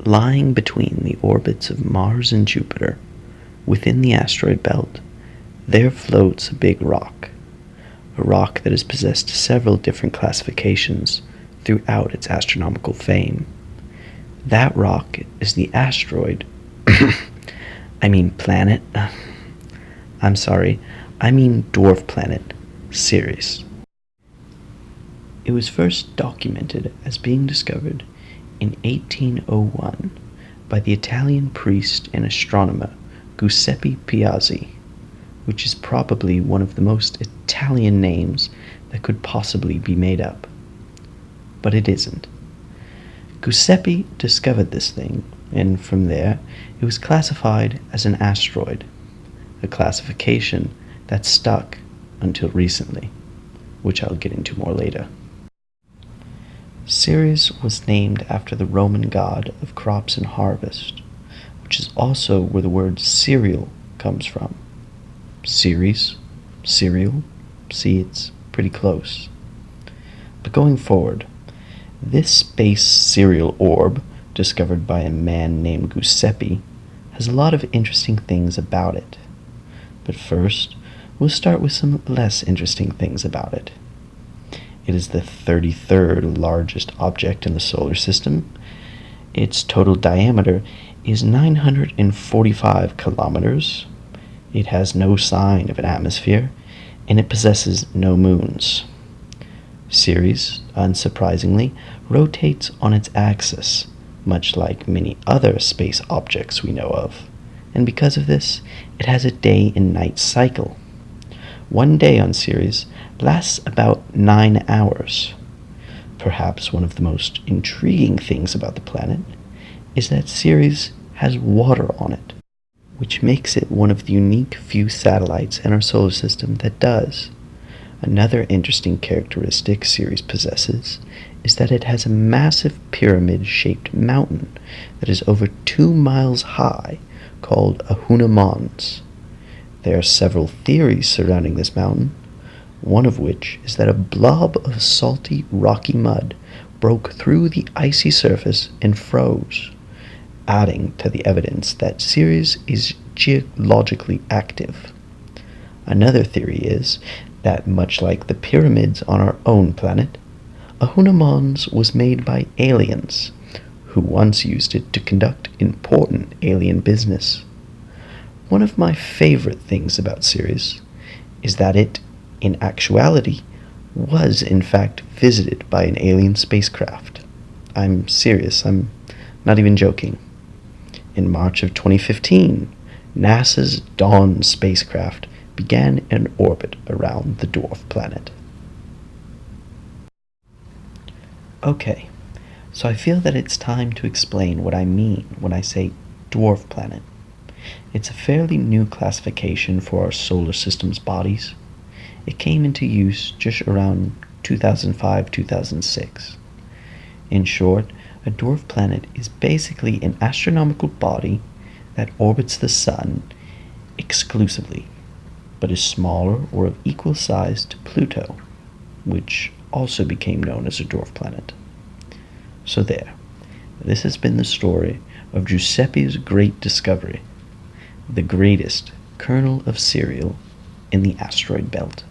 Lying between the orbits of Mars and Jupiter, within the asteroid belt, there floats a big rock, a rock that has possessed several different classifications throughout its astronomical fame. That rock is the asteroid, planet, dwarf planet, Ceres. It was first documented as being discovered in 1801 by the Italian priest and astronomer Giuseppe Piazzi, which is probably one of the most Italian names that could possibly be made up. But it isn't. Giuseppe discovered this thing, and from there it was classified as an asteroid, a classification that stuck until recently, which I'll get into more later. Ceres was named after the Roman god of crops and harvest, which is also where the word cereal comes from. Ceres, cereal, see, it's pretty close. But going forward, this space cereal orb, discovered by a man named Giuseppe, has a lot of interesting things about it. But first, we'll start with some less interesting things about it. It is the 33rd largest object in the solar system. Its total diameter is 945 kilometers. It has no sign of an atmosphere, and it possesses no moons. Ceres, unsurprisingly, rotates on its axis, much like many other space objects we know of, and because of this, it has a day and night cycle. One day on Ceres lasts about 9 hours. Perhaps one of the most intriguing things about the planet is that Ceres has water on it, which makes it one of the unique few satellites in our solar system that does. Another interesting characteristic Ceres possesses is that it has a massive pyramid-shaped mountain that is over 2 miles high called Ahuna Mons. There are several theories surrounding this mountain, one of which is that a blob of salty, rocky mud broke through the icy surface and froze, adding to the evidence that Ceres is geologically active. Another theory is that, much like the pyramids on our own planet, Ahuna Mons was made by aliens, who once used it to conduct important alien business. One of my favorite things about Ceres is that it, in actuality, was in fact visited by an alien spacecraft. I'm serious, I'm not even joking. In March of 2015, NASA's Dawn spacecraft began an orbit around the dwarf planet. Okay, so I feel that it's time to explain what I mean when I say dwarf planet. It's a fairly new classification for our solar system's bodies. It came into use just around 2005-2006. In short, a dwarf planet is basically an astronomical body that orbits the Sun exclusively, but is smaller or of equal size to Pluto, which also became known as a dwarf planet. So there, this has been the story of Giuseppe's great discovery, the greatest kernel of cereal in the asteroid belt.